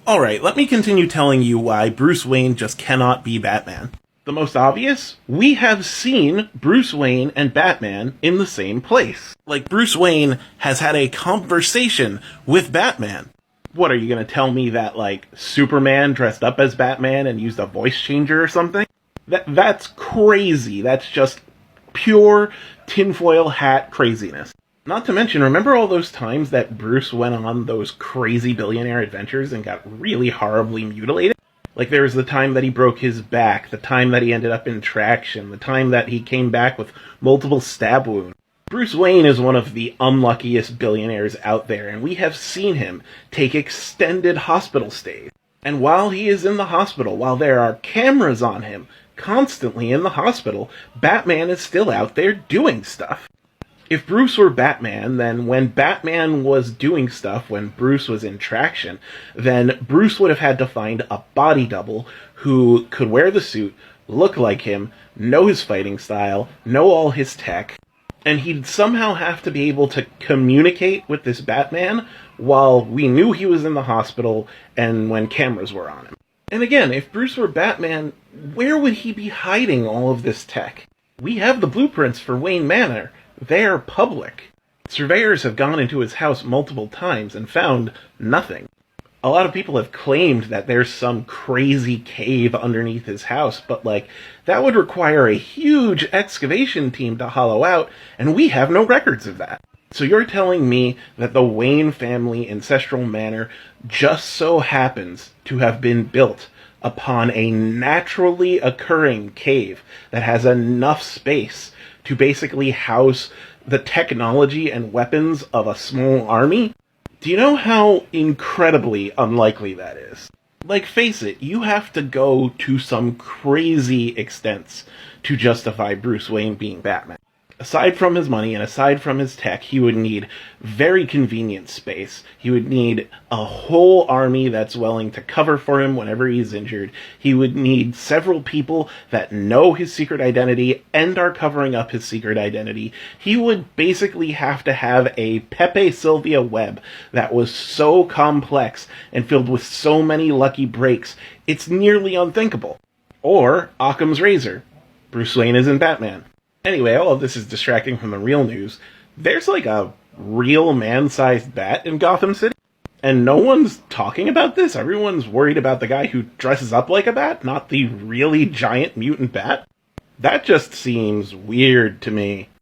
Alright, let me continue telling you why Bruce Wayne just cannot be Batman. The most obvious? We have seen Bruce Wayne and Batman in the same place. Like, Bruce Wayne has had a conversation with Batman. What, are you gonna tell me that, like, Superman dressed up as Batman and used a voice changer or something? That's crazy. That's just pure tinfoil hat craziness. Not to mention, remember all those times that Bruce went on those crazy billionaire adventures and got really horribly mutilated? Like, there was the time that he broke his back, the time that he ended up in traction, the time that he came back with multiple stab wounds. Bruce Wayne is one of the unluckiest billionaires out there, and we have seen him take extended hospital stays. And while he is in the hospital, while there are cameras on him, constantly in the hospital, Batman is still out there doing stuff. If Bruce were Batman, then when Batman was doing stuff, when Bruce was in traction, then Bruce would have had to find a body double who could wear the suit, look like him, know his fighting style, know all his tech, and he'd somehow have to be able to communicate with this Batman while we knew he was in the hospital and when cameras were on him. And again, if Bruce were Batman, where would he be hiding all of this tech? We have the blueprints for Wayne Manor. They're public. Surveyors have gone into his house multiple times and found nothing. A lot of people have claimed that there's some crazy cave underneath his house, but that would require a huge excavation team to hollow out, and we have no records of that. So you're telling me that the Wayne family ancestral manor just so happens to have been built upon a naturally occurring cave that has enough space to basically house the technology and weapons of a small army? Do you know how incredibly unlikely that is? Like, face it, you have to go to some crazy extents to justify Bruce Wayne being Batman. Aside from his money and aside from his tech, he would need very convenient space. He would need a whole army that's willing to cover for him whenever he's injured. He would need several people that know his secret identity and are covering up his secret identity. He would basically have to have a Pepe Sylvia web that was so complex and filled with so many lucky breaks, it's nearly unthinkable. Or Occam's razor. Bruce Wayne isn't Batman. Anyway, all of this is distracting from the real news. There's a real man-sized bat in Gotham City, and no one's talking about this. Everyone's worried about the guy who dresses up like a bat, not the really giant mutant bat. That just seems weird to me.